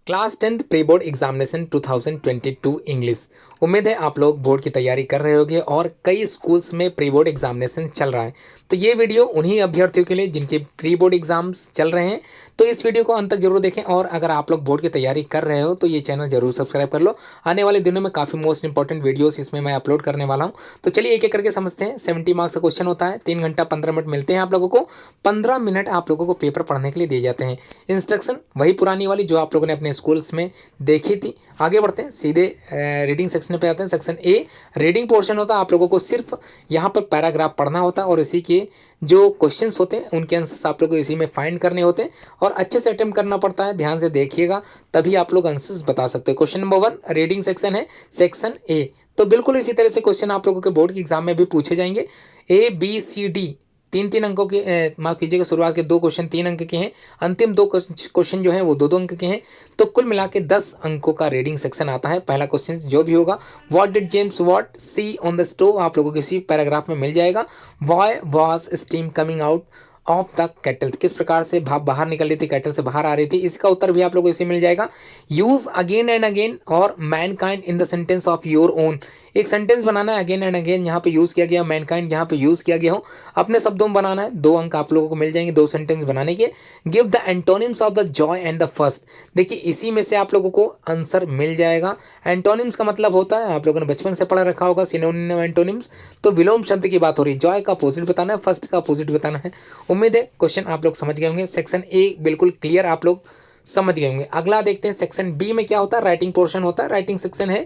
Class 10th pre board examination 2022 English. उम्मीद है आप लोग बोर्ड की तैयारी कर रहे होंगे और कई स्कूल्स में प्री बोर्ड एग्जामिनेशन चल रहा है। तो ये वीडियो उन्हीं अभ्यर्थियों के लिए जिनके प्री बोर्ड एग्जाम्स चल रहे हैं। तो इस वीडियो को अंत तक जरूर देखें और अगर आप लोग बोर्ड की तैयारी कर रहे हो तो ये चैनल जरूर सब्सक्राइब कर लो। आने वाले दिनों में काफ़ी मोस्ट इंपॉर्टेंट वीडियोस इसमें मैं अपलोड करने वाला हूँ। तो चलिए एक एक करके समझते हैं। 70 मार्क्स का क्वेश्चन होता है, 3 घंटा 15 मिनट मिलते हैं आप लोगों को। 15 मिनट आप लोगों को पेपर पढ़ने के लिए दिए जाते हैं। इंस्ट्रक्शन वही पुरानी वाली जो आप लोगों ने अपने स्कूल्स में देखी थी। आगे बढ़ते हैं, सीधे रीडिंग सेक्शन पे आते हैं। सेक्शन ए रीडिंग पोर्शन होता है। आप लोगों को सिर्फ यहाँ पर पैराग्राफ पढ़ना होता है और इसी के जो क्वेश्चंस होते हैं उनके आंसर्स आप लोग को इसी में फाइंड करने होते हैं और अच्छे से अटेम्प्ट करना पड़ता है। ध्यान से देखिएगा तभी आप लोग आंसर्स बता सकते हो। क्वेश्चन नंबर 1 रीडिंग सेक्शन है, सेक्शन ए। तो बिल्कुल इसी तरह से क्वेश्चन आप लोगों के बोर्ड के एग्जाम में भी पूछे जाएंगे। ए बी सी डी तीन तीन अंकों के, माफ कीजिएगा, शुरुआत के 2 क्वेश्चन 3 अंक के हैं, अंतिम 2 क्वेश्चन जो है वो 2-2 अंक के हैं। तो कुल मिला के 10 अंकों का रीडिंग सेक्शन आता है। पहला क्वेश्चन जो भी होगा, what did James Watt see on the stove, आप लोगों को इसी पैराग्राफ में मिल जाएगा। Why was steam coming out of the kettle, किस प्रकार से भाप बाहर निकल रही थी, कैटल से बाहर आ रही थी, इसका उत्तर भी आप लोगों को इसे मिल जाएगा। यूज अगेन एंड अगेन और Mankind in the sentence of your own, एक सेंटेंस बनाना है, अगेन एंड अगेन यहाँ पे यूज किया गया, मैनकाइंड यहाँ पे यूज किया गया हो, अपने शब्दों में बनाना है। 2 अंक आप लोगों को मिल जाएंगे 2 सेंटेंस बनाने के। Give the antonyms of the Joy and the first, देखिए इसी में से आप लोगों को आंसर मिल जाएगा। एंटोनिम्स का मतलब होता है, आप लोगों ने बचपन से पढ़ा रखा होगा, सिनोनिम एंटोनिम्स। तो विलोम शब्द की बात हो रही है, जॉय का अपोजिट बताना है, फर्स्ट का अपोजिट बताना है। उम्मीद है क्वेश्चन आप लोग समझ गए होंगे। सेक्शन ए बिल्कुल क्लियर आप लोग समझ गए होंगे। अगला देखते हैं सेक्शन बी में क्या होता है। राइटिंग पोर्शन होता है, राइटिंग सेक्शन है,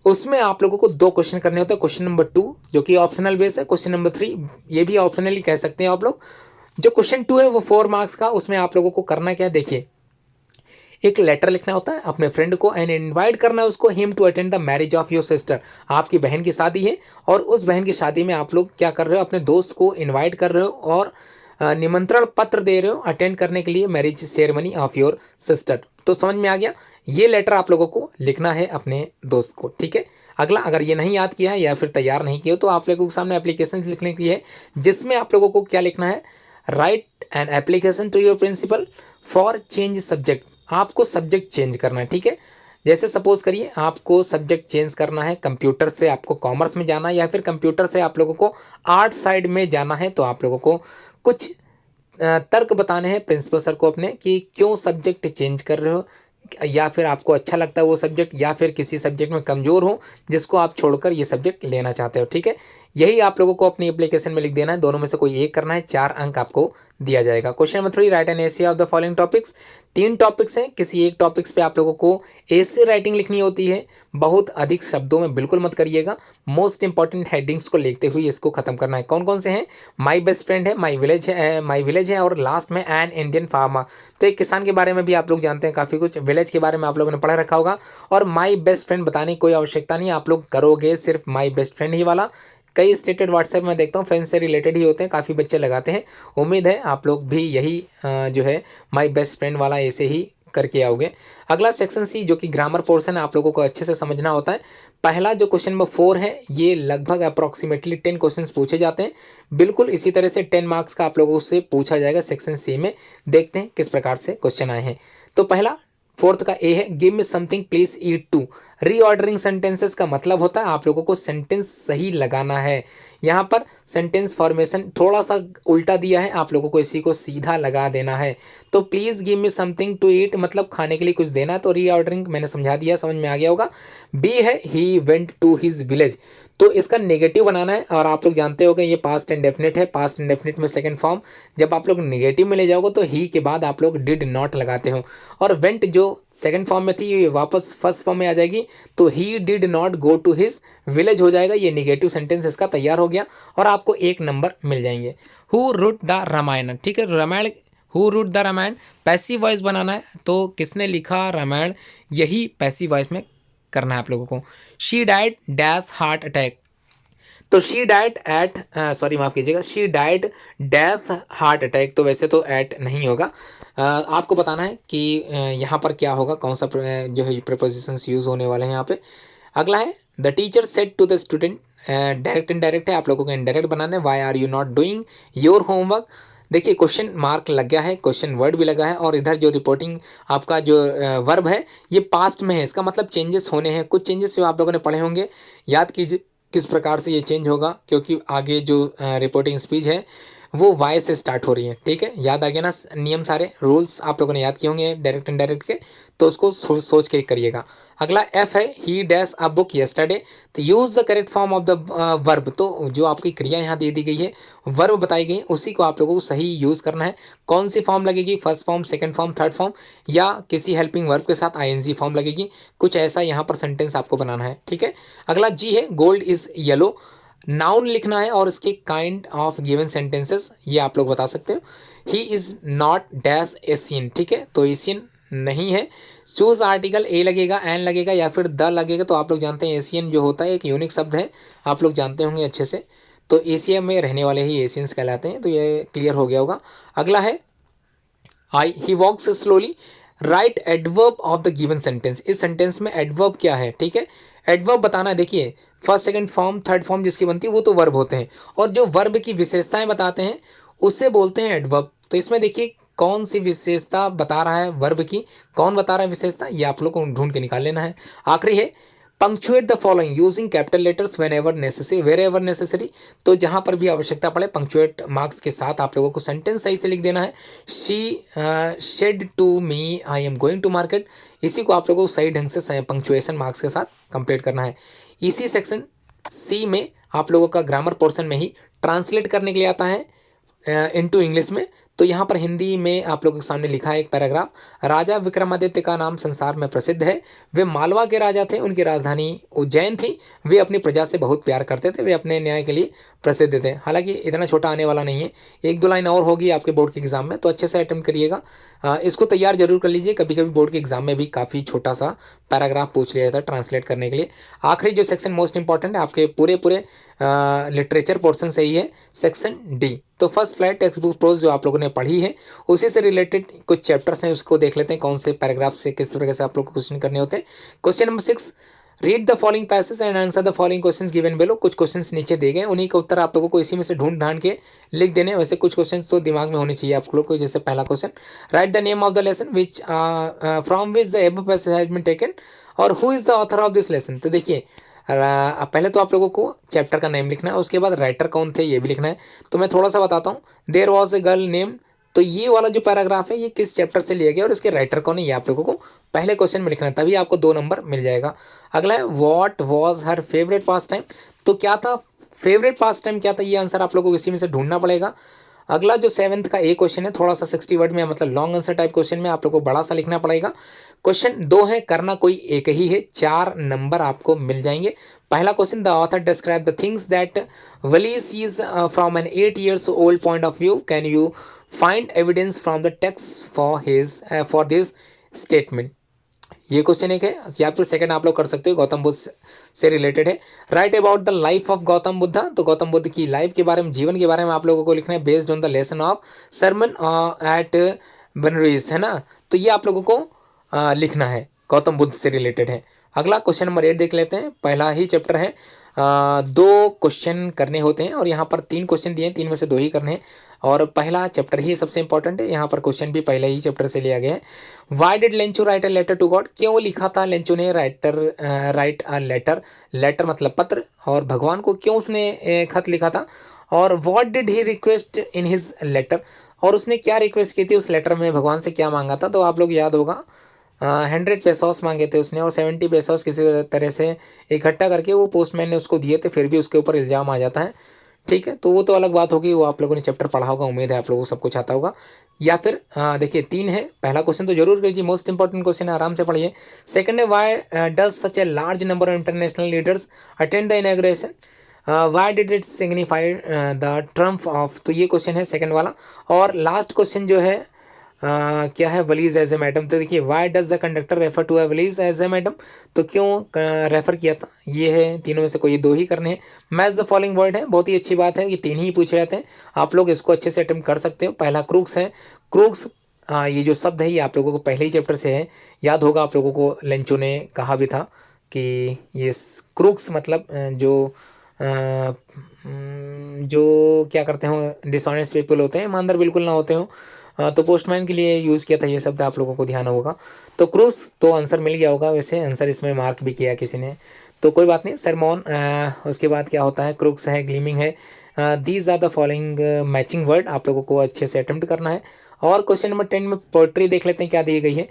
उसमें आप लोगों को 2 क्वेश्चन करने होते हैं। क्वेश्चन नंबर 2 जो कि ऑप्शनल बेस है, क्वेश्चन नंबर 3 ये भी ऑप्शनली कह सकते हैं आप लोग। जो क्वेश्चन 2 है वो 4 मार्क्स का, उसमें आप लोगों को करना क्या है, देखिए एक लेटर लिखना होता है अपने फ्रेंड को एंड इनवाइट करना है उसको, him to attend the marriage of your sister, आपकी बहन की शादी है और उस बहन की शादी में आप लोग क्या कर रहे हो, अपने दोस्त को इनवाइट कर रहे हो और निमंत्रण पत्र दे रहे हो अटेंड करने के लिए marriage ceremony of your sister. तो समझ में आ गया, ये लेटर आप लोगों को लिखना है अपने दोस्त को, ठीक है। अगला, अगर ये नहीं याद किया है या फिर तैयार नहीं किया हो तो आप लोगों के सामने एप्लीकेशन लिखने की है, जिसमें आप लोगों को क्या लिखना है, write an application to your principal for change subject, आपको सब्जेक्ट चेंज करना है, ठीक है। जैसे सपोज करिए आपको सब्जेक्ट चेंज करना है, कंप्यूटर से आपको कॉमर्स में जाना है या फिर कंप्यूटर से आप लोगों को आर्ट साइड में जाना है, तो आप लोगों को कुछ तर्क बताने हैं प्रिंसिपल सर को अपने कि क्यों सब्जेक्ट चेंज कर रहे हो, या फिर आपको अच्छा लगता है वो सब्जेक्ट या फिर किसी सब्जेक्ट में कमज़ोर हो जिसको आप छोड़कर ये सब्जेक्ट लेना चाहते हो, ठीक है। यही आप लोगों को अपनी एप्लीकेशन में लिख देना है, दोनों में से कोई एक करना है, 4 अंक आपको दिया जाएगा। Question number 3 right an essay of the following topics, 3 topics हैं, किसी एक टॉपिक्स पे आप लोगों को एसे राइटिंग लिखनी होती है। बहुत अधिक शब्दों में बिल्कुल मत करिएगा, मोस्ट इंपॉर्टेंट हेडिंग्स को लिखते हुए इसको खत्म करना है। कौन कौन से हैं, माई बेस्ट फ्रेंड है, माई विलेज है और लास्ट में एन इंडियन फार्मर। तो एक किसान के बारे में भी आप लोग जानते हैं काफ़ी कुछ, विलेज के बारे में आप लोगों ने पढ़ा रखा होगा और माई बेस्ट फ्रेंड बताने की कोई आवश्यकता नहीं, आप लोग करोगे सिर्फ माई बेस्ट फ्रेंड ही वाला। कई स्टेटेड व्हाट्सएप में देखता हूँ फ्रेंड्स से रिलेटेड ही होते हैं, काफ़ी बच्चे लगाते हैं। उम्मीद है आप लोग भी यही जो है माई बेस्ट फ्रेंड वाला ऐसे ही करके आओगे। अगला सेक्शन सी जो कि ग्रामर पोर्शन है, आप लोगों को अच्छे से समझना होता है। पहला जो क्वेश्चन नंबर 4 है ये लगभग अप्रॉक्सीमेटली 10 क्वेश्चंस पूछे जाते हैं, बिल्कुल इसी तरह से 10 मार्क्स का आप लोगों से पूछा जाएगा सेक्शन सी में। देखते हैं किस प्रकार से क्वेश्चन आए हैं। तो पहला 4th का ए है, give me something please eat to. Reordering sentences का मतलब होता है आप लोगों को सेंटेंस सही लगाना है। यहाँ पर सेंटेंस फॉर्मेशन थोड़ा सा उल्टा दिया है, आप लोगों को इसी को सीधा लगा देना है। तो please give me something to eat मतलब खाने के लिए कुछ देना है, तो रीऑर्डरिंग मैंने समझा दिया, समझ में आ गया होगा। बी है he went to his village, तो इसका नेगेटिव बनाना है और आप लोग जानते होंगे ये पास्ट इंडेफिनिट है, पास्ट इंडेफिनिट में सेकंड फॉर्म जब आप लोग नेगेटिव में ले जाओगे तो ही के बाद आप लोग डिड नॉट लगाते हो और वेंट जो सेकंड फॉर्म में थी ये वापस फर्स्ट फॉर्म में आ जाएगी, तो he did not go to his village हो जाएगा। ये निगेटिव सेंटेंस इसका तैयार हो गया और आपको 1 नंबर मिल जाएंगे। हु रूट द रामायण, ठीक है, Ramayana, who wrote the Ramayana passive voice बनाना है, तो किसने लिखा रामायण, यही पैसिव वॉइस में करना है आप लोगों को। She died dash heart attack, तो शी डाइड एट, सॉरी माफ़ कीजिएगा, she died death heart attack, तो वैसे तो एट नहीं होगा। आपको बताना है कि यहाँ पर क्या होगा, कौन सा जो है प्रीपोजिशंस यूज़ होने वाले हैं यहाँ पे। अगला है the teacher said to the student, direct indirect है, आप लोगों को इनडायरेक्ट बनाना है। Why are you not doing your homework, देखिए क्वेश्चन मार्क लग गया है, क्वेश्चन वर्ड भी लगा है, और इधर जो रिपोर्टिंग आपका जो वर्ब है ये पास्ट में है, इसका मतलब चेंजेस होने हैं। कुछ चेंजेस जो आप लोगों ने पढ़े होंगे, याद कीजिए किस प्रकार से ये चेंज होगा, क्योंकि आगे जो रिपोर्टिंग स्पीच है वो वाई से स्टार्ट हो रही है। ठीक है, याद आ गया ना, नियम सारे रूल्स आप लोगों ने याद किए होंगे डायरेक्ट इनडायरेक्ट के, तो उसको सोच के करिएगा। अगला एफ है, he dash a book yesterday, तो use the correct form of the verb, तो जो आपकी क्रिया यहाँ दे दी गई है, वर्ब बताई गई, उसी को आप लोगों को सही यूज करना है। कौन सी फॉर्म लगेगी, first form, second form, third form, या किसी हेल्पिंग वर्ब के साथ आईएनजी फॉर्म लगेगी, कुछ ऐसा यहाँ पर सेंटेंस आपको बनाना है। ठीक है, अगला जी है, गोल्ड इज येलो, नाउन लिखना है और इसके काइंड ऑफ गिवन सेंटेंसेस ये आप लोग बता सकते हो। He is not dash Asian, ठीक है, तो एशियन नहीं है। चूज आर्टिकल, ए लगेगा, एन लगेगा या फिर द लगेगा, तो आप लोग जानते हैं एशियन जो होता है एक यूनिक शब्द है, आप लोग जानते होंगे अच्छे से, तो एशिया में रहने वाले ही एशियंस कहलाते हैं, तो ये क्लियर हो गया होगा। अगला है I, he walks slowly, write adverb of the given sentence, इस सेंटेंस में एडवर्ब क्या है। ठीक है, एडवर्ब बताना है। देखिए first second form third form जिसकी बनती है वो तो वर्ब होते हैं, और जो वर्ब की विशेषताएं बताते हैं उससे बोलते हैं एडवर्ब। तो इसमें देखिए कौन सी विशेषता बता रहा है वर्ब की, कौन बता रहा है विशेषता, ये आप लोग को ढूंढ के निकाल लेना है। आखिरी है, punctuate the following using capital letters whenever necessary, wherever necessary, तो जहां पर भी आवश्यकता पड़े पंक्चुएट मार्क्स के साथ आप लोगों को सेंटेंस सही से लिख देना है। She said to me I am going to market, इसी को आप लोगों को सही ढंग से पंक्चुएशन मार्क्स के साथ कंप्लीट करना है। इसी सेक्शन सी में आप लोगों का ग्रामर पोर्शन में ही ट्रांसलेट करने के लिए आता है इनटू इंग्लिश में। तो यहाँ पर हिंदी में आप लोगों के सामने लिखा है एक पैराग्राफ, राजा विक्रमादित्य का नाम संसार में प्रसिद्ध है, वे मालवा के राजा थे, उनकी राजधानी उज्जैन थी, वे अपनी प्रजा से बहुत प्यार करते थे, वे अपने न्याय के लिए प्रसिद्ध थे। हालांकि इतना छोटा आने वाला नहीं है, एक दो लाइन और होगी आपके बोर्ड के एग्जाम में, तो अच्छे से अटेम्प्ट करिएगा। इसको तैयार जरूर कर लीजिए, कभी कभी बोर्ड के एग्जाम में भी काफ़ी छोटा सा पैराग्राफ पूछ लिया जाता है ट्रांसलेट करने के लिए। आखिरी जो सेक्शन मोस्ट इंपॉर्टेंट है आपके पूरे लिटरेचर पोर्शन से ही है, सेक्शन डी। तो first flight textbook prose जो आप लोगों ने पढ़ी है उसी से रिलेटेड कुछ चैप्टर्स हैं, उसको देख लेते हैं कौन से पैराग्राफ से किस तरह से आप लोग को क्वेश्चन करने होते हैं। Question number 6, read the following passage and answer the following questions given below, कुछ क्वेश्चंस नीचे दिए गए, उन्हीं का उत्तर आप लोगों को इसी में से ढूंढ ढांड के लिख देने। वैसे कुछ क्वेश्चंस तो दिमाग में होने चाहिए आप लोग को, जैसे पहला question, write the name of the lesson which from which the above passage has been taken, और who is the author of this lesson. तो देखिए पहले तो आप लोगों को चैप्टर का नेम लिखना है, उसके बाद राइटर कौन थे ये भी लिखना है। तो मैं थोड़ा सा बताता हूँ, there was a girl name, तो ये वाला जो पैराग्राफ है ये किस चैप्टर से लिया गया और इसके राइटर कौन है ये आप लोगों को पहले क्वेश्चन में लिखना है, तभी आपको 2 नंबर मिल जाएगा। अगला है, what was her favourite pass time, तो क्या था फेवरेट पास टाइम, क्या था, ये आंसर आप लोगों को इसी में से ढूंढना पड़ेगा। अगला जो 7th का ए क्वेश्चन है, थोड़ा सा 60 वर्ड में, मतलब लॉन्ग आंसर टाइप क्वेश्चन में आप लोगों को बड़ा सा लिखना पड़ेगा। क्वेश्चन 2 है, करना कोई एक ही है, 4 नंबर आपको मिल जाएंगे। पहला question, the author describe the things that Valli sees from an 8 years old point of view, can you find evidence from the text for this statement, ये क्वेश्चन एक है। या फिर सेकंड आप लोग कर सकते हो, गौतम बुद्ध से रिलेटेड है, right about the life of Gautam Buddha, तो गौतम बुद्ध की लाइफ के बारे में, जीवन के बारे में आप लोगों को लिखना है, based on the lesson of sermon at Benares, है ना, तो ये आप लोगों को लिखना है, गौतम बुद्ध से रिलेटेड है। अगला क्वेश्चन नंबर 8 देख लेते हैं, पहला ही चैप्टर है, 2 क्वेश्चन करने होते हैं और यहाँ पर 3 क्वेश्चन दिए हैं, 3 में से 2 ही करने हैं, और पहला चैप्टर ही सबसे इंपॉर्टेंट है, यहाँ पर क्वेश्चन भी पहले ही चैप्टर से लिया गया है। Why did Lencho write a letter to God, क्यों लिखा था लेंचो ने राइट अ लेटर, लेटर मतलब पत्र, और भगवान को क्यों उसने खत लिखा था, और what did he request in his letter, और उसने क्या रिक्वेस्ट की थी उस लेटर में, भगवान से क्या मांगा था, तो आप लोग याद होगा 100 पेसोस मांगे थे उसने, और 70 पेसोस किसी तरह से इकट्ठा करके वो पोस्टमैन ने उसको दिए थे, फिर भी उसके ऊपर इल्ज़ाम आ जाता है। ठीक है, तो वो तो अलग बात होगी, वो आप लोगों ने चैप्टर पढ़ा होगा, उम्मीद है आप लोगों को सब कुछ आता होगा। या फिर देखिए 3 है, पहला क्वेश्चन तो जरूर कीजिए, मोस्ट इंपॉर्टेंट क्वेश्चन है, आराम से पढ़िए। सेकंड है, why does such a large number of international leaders attend the inauguration, why did it signify the Trump of, तो ये क्वेश्चन है सेकंड वाला। और लास्ट क्वेश्चन जो है क्या है, वलीज एज ए मैडम, तो देखिए why does the conductor refer to a Valli's as a madam, तो क्यों रेफर किया था, ये है, तीनों में से कोई 2 ही करने हैं। मैच द फॉलोइंग वर्ड है, बहुत ही अच्छी बात है, ये 3 ही पूछे जाते हैं, आप लोग इसको अच्छे से अटेम्प्ट कर सकते हो। पहला क्रूक्स है, क्रूक्स ये जो शब्द है ये आप लोगों को पहले ही चैप्टर से है, याद होगा आप लोगों को, लेंचो ने कहा भी था कि ये क्रूक्स मतलब जो जो क्या करते हो डिसऑनेस्ट पीपल होते हैं, ईमानदार बिल्कुल ना होते हो। तो पोस्टमैन के लिए यूज़ किया था ये शब्द, आप लोगों को ध्यान होगा। तो क्रूस तो आंसर मिल गया होगा, वैसे आंसर इसमें मार्क भी किया किसी ने, तो कोई बात नहीं। सरमोन, उसके बाद क्या होता है, क्रूक्स है, ग्लीमिंग है। These are the following matching word, आप लोगों को अच्छे से अटेम्प्ट करना है। और क्वेश्चन नंबर 10 में पोएट्री देख लेते हैं क्या दी गई है।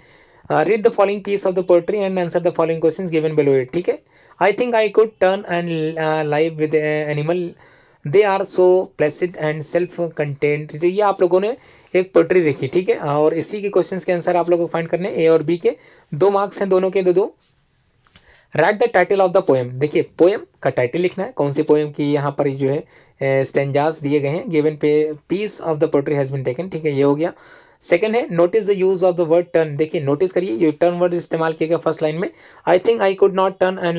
Read the following piece of the poetry and answer the following questions given below it. ठीक है। I think I could turn and live with animal, they are so placid and self content. तो ये आप लोगों ने एक poetry देखी, ठीक है, और इसी के क्वेश्चंस के आंसर आप लोगों को फाइंड करने, ए और बी के 2 मार्क्स हैं दोनों के, दो दो। Right the title of the poem, देखिए पोएम का टाइटल लिखना है, कौन सी पोएम की यहाँ पर जो है स्टेंजास दिए गए हैं। गिवन पे piece of the poetry has been taken, ठीक है, ये हो गया। सेकंड है notice the use of the word turn, देखिए नोटिस करिए ये टर्न वर्ड इस्तेमाल किया गया फर्स्ट लाइन में। आई think I could not turn and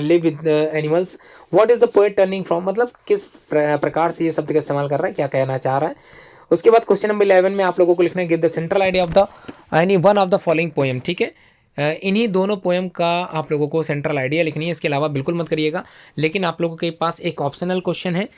live with animals, what is the poet turning from, मतलब किस प्रकार से ये शब्द का इस्तेमाल कर रहा है, क्या कहना चाह रहा है। उसके बाद क्वेश्चन नंबर 11 में आप लोगों को लिखना है give the central idea of the any one of the following poem, ठीक है। इन्हीं दोनों पोएम का आप लोगों को सेंट्रल आइडिया लिखनी है, इसके अलावा बिल्कुल मत करिएगा। लेकिन आप लोगों के पास एक ऑप्शनल क्वेश्चन है,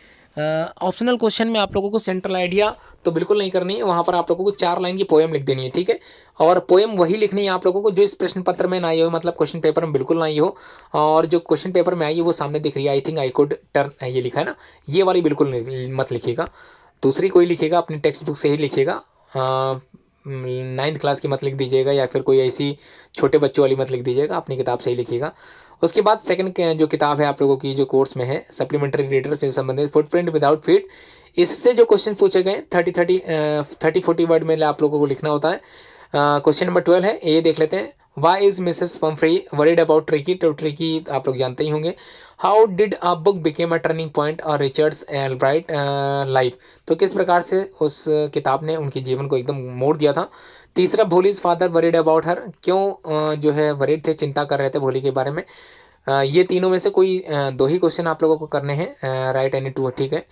ऑप्शनल क्वेश्चन में आप लोगों को सेंट्रल आइडिया तो बिल्कुल नहीं करनी है, वहाँ पर आप लोगों को 4 लाइन की पोएम लिख देनी है, ठीक है। और पोएम वही लिखनी है आप लोगों को जो इस प्रश्न पत्र में ना आई हो, मतलब क्वेश्चन पेपर में बिल्कुल ना आई हो। और जो क्वेश्चन पेपर में आई है वो सामने दिख रही है, I think I could turn, ये लिखा है ना, ये वाली बिल्कुल मत लिखिएगा। दूसरी कोई लिखिएगा अपनी टेक्स्ट बुक से ही लिखिएगा, 9th क्लास की मत लिख दीजिएगा, या फिर कोई ऐसी छोटे बच्चों वाली मत लिख दीजिएगा, अपनी किताब से ही लिखिएगा। उसके बाद सेकंड जो किताब है आप लोगों की जो कोर्स में है सप्लीमेंट्री रीडर से संबंधित फुटप्रिंट विदाउट फीट, इससे जो क्वेश्चन पूछे गए 30-40 वर्ड में आप लोगों को लिखना होता है। क्वेश्चन नंबर 12 है, ये देख लेते हैं। Why is Mrs Pumphrey worried about Tricki, तो ट्रिकी आप लोग जानते ही होंगे। How did a book became a turning point और रिचर्ड्स एल्ब्राइट लाइफ, तो किस प्रकार से उस किताब ने उनके जीवन को एकदम मोड़ दिया था। तीसरा, Bholi's father worried about her, क्यों जो है वरीड थे, चिंता कर रहे थे भोली के बारे में। ये तीनों में से कोई 2 ही क्वेश्चन आप लोगों को करने हैं, राइट एनी 2, ठीक है।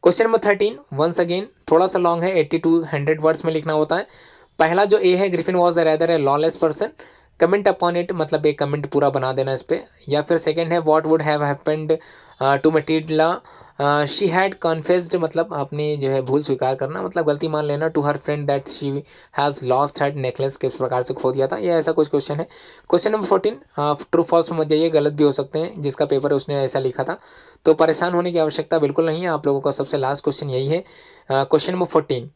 क्वेश्चन नंबर 13 वंस अगेन थोड़ा सा लॉन्ग है, 80 to 100 वर्ड्स में लिखना होता है। पहला जो ए है, Griffin was the rather A lawless person, comment upon it, मतलब एक कमेंट पूरा बना देना इस पे। या फिर सेकंड है what would have happened to Matilda, she had confessed, मतलब आपने जो है भूल स्वीकार करना, मतलब गलती मान लेना, to her friend that she has lost her necklace, किस प्रकार से खो दिया था, ये ऐसा कुछ क्वेश्चन है। क्वेश्चन नंबर 14 ट्रू फॉल्स में मत जाइए, गलत भी हो सकते हैं, जिसका पेपर है उसने ऐसा लिखा था, तो परेशान होने की आवश्यकता बिल्कुल नहीं है। आप लोगों का सबसे लास्ट क्वेश्चन यही है, क्वेश्चन नंबर 14,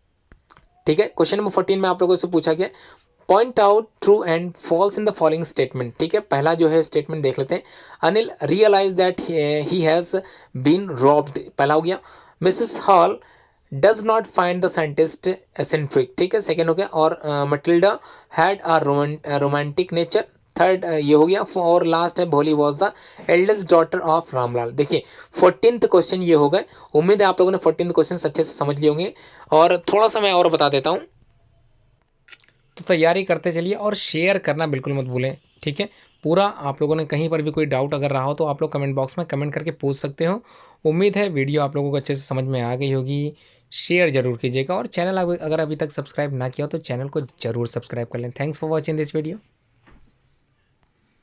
ठीक है। क्वेश्चन नंबर 14 में आप लोगों से पूछा गया point out true and false in the following statement, ठीक है। पहला जो है स्टेटमेंट देख लेते हैं। Anil realise that he has been robbed, पहला हो गया। Mrs Hall does not find the scientist eccentric, ठीक है, सेकेंड हो गया। और Matilda had a romantic nature, third ये हो गया। और लास्ट है Bholi was the eldest daughter of Ramlal. देखिए 14th क्वेश्चन ये हो गए, उम्मीद है आप लोगों ने 14th क्वेश्चन अच्छे से समझ लिए होंगे। और थोड़ा सा मैं और बता देता हूँ, तो तैयारी करते चलिए और शेयर करना बिल्कुल मत भूलें, ठीक है। पूरा आप लोगों ने कहीं पर भी कोई डाउट अगर रहा हो तो आप लोग कमेंट बॉक्स में कमेंट करके पूछ सकते हो। उम्मीद है वीडियो आप लोगों को अच्छे से समझ में आ गई होगी। शेयर जरूर कीजिएगा और चैनल अगर अभी तक सब्सक्राइब ना किया हो तो चैनल को जरूर सब्सक्राइब कर लें। Thanks for watching this video.